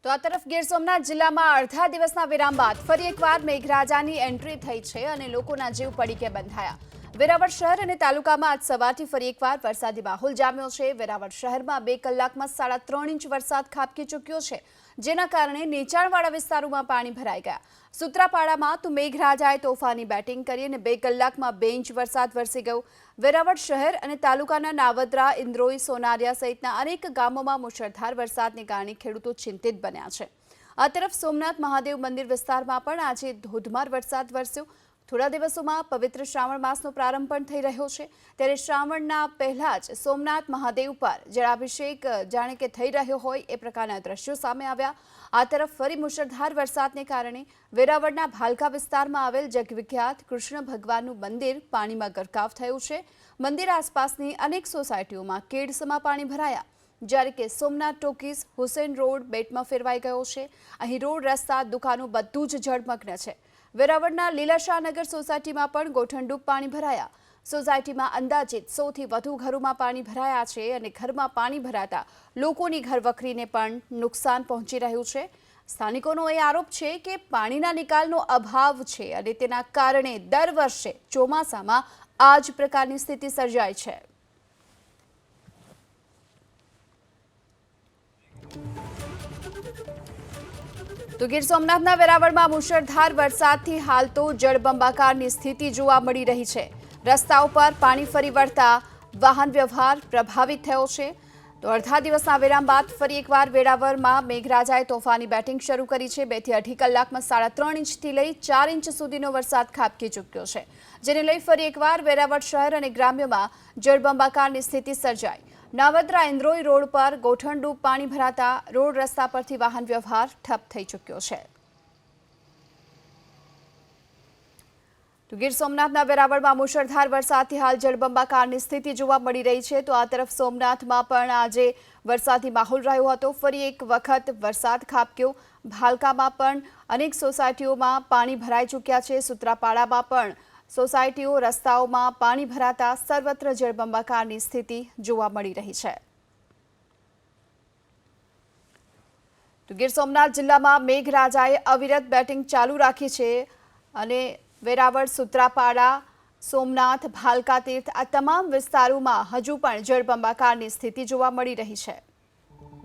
તો આ તરફ ગીર સોમનાથ જિલ્લામાં અડધા દિવસના વિરામ બાદ ફરી એકવાર મેઘરાજાની એન્ટ્રી થઈ છે અને લોકોના જીવ પડીકે બંધાયા। વેરાવળ શહેર અને તાલુકામાં આજ સવારથી ફરી એકવાર વરસાદી માહોલ જામ્યો છે। વેરાવળ શહેરમાં 2 કલાકમાં 3.5 ઇંચ વરસાદ ખાબકી ચૂક્યો છે, જેના કારણે નીચાણવાળા વિસ્તારોમાં પાણી ભરાઈ ગયા। સૂત્રાપાડામાં તો મેઘરાજાએ તોફાની બેટિંગ કરી અને 2 કલાકમાં 2 ઇંચ વરસાદ વરસી ગયો। વેરાવળ શહેર અને તાલુકાના નાવદરા, ઇન્દ્રોઈ, સોનારિયા સહિતના અનેક ગામોમાં મુશળધાર વરસાદને કારણે ખેડૂતો ચિંતિત બન્યા છે। આ તરફ સોમનાથ મહાદેવ મંદિર વિસ્તારમાં પણ આજે ધોધમાર વરસાદ વરસ્યો। થોડા દિવસોમાં પવિત્ર શ્રાવણ માસનો પ્રારંભ પણ થઈ રહ્યો છે, ત્યારે શ્રાવણના પહેલા જ સોમનાથ મહાદેવ પર જળાભિષેક જાણે કે થઈ રહ્યો હોય એ પ્રકારના દ્રશ્યો સામે આવ્યા। આ તરફ ફરી મુશળધાર વરસાદને કારણે વેરાવળના ભાલકા વિસ્તારમાં આવેલ જગવિખ્યાત કૃષ્ણ ભગવાનનું મંદિર પાણીમાં ગરકાવ થયું છે। મંદિર આસપાસની અનેક સોસાયટીઓમાં કેડસમાં પાણી ભરાયા। જ્યારે કે સોમનાથ ટોકીઝ, હુસેન રોડ બેટમાં ફેરવાઈ ગયો છે। અહીં રોડ, રસ્તા, દુકાનો બધું જ જળમગ્ન છે। વેરાવળના લીલાશાહનગર સોસાયટીમાં પણ ગોઠણડૂબ પાણી ભરાયા। સોસાયટીમાં અંદાજિત 100થી વધુ ઘરોમાં પાણી ભરાયા છે અને ઘરમાં પાણી ભરાતા લોકોની ઘરવખરીને પણ નુકસાન પહોંચી રહ્યું છે। સ્થાનિકોનો એ આરોપ છે કે પાણીના નિકાલનો અભાવ છે અને તેના કારણે દર વર્ષે ચોમાસામાં આ જ પ્રકારની સ્થિતિ સર્જાય છે। તો ગીર સોમનાથના વેરાવળમાં મુશળધાર વરસાદથી હાલ તો જળબંબાકારની સ્થિતિ જોવા મળી રહી છે। રસ્તાઓ પર પાણી ફરી વળતા વાહન વ્યવહાર પ્રભાવિત થયો છે। તો અડધા દિવસના વિરામ બાદ ફરી એકવાર વેરાવળમાં મેઘરાજાએ તોફાની બેટિંગ શરૂ કરી છે। 2 થી 2.5 કલાકમાં 3.5 ઇંચથી લઈ 4 ઇંચ સુધીનો વરસાદ ખાબકી ચૂક્યો છે, જેને લઈ ફરી એકવાર વેરાવળ શહેર અને ગ્રામ્યમાં જળબંબાકારની સ્થિતિ સર્જાઈ। નાવદરા ઇન્દ્રોઈ રોડ પર ગોઠણડૂબ પાણી ભરાતા રોડ રસ્તા પરથી વાહન વ્યવહાર ઠપ થઈ ચૂક્યો છે। તો ગીર સોમનાથના વેરાવળમાં મુશળધાર વરસાદથી હાલ જળબંબાકારની સ્થિતિ જોવા મળી રહી છે। તો આ તરફ સોમનાથમાં પણ આજે વરસાદી માહોલ રહ્યો હતો। ફરી એક વખત વરસાદ ખાબક્યો। ભાલકામાં પણ અનેક સોસાયટીઓમાં પાણી ભરાઈ ચૂક્યા છે। સૂત્રાપાડામાં પણ સોસાયટીઓ, રસ્તાઓમાં પાણી ભરાતા સર્વત્ર જળબંબાકારની સ્થિતિ જોવા મળી રહી છે। તો ગીર સોમનાથ જિલ્લામાં મેઘરાજાએ અવિરત બેટિંગ ચાલુ રાખી છે અને વેરાવળ, સૂત્રાપાડા, સોમનાથ, ભાલકા તીર્થ આ તમામ વિસ્તારોમાં હજુ પણ જળબંબાકારની સ્થિતિ જોવા મળી રહી છે।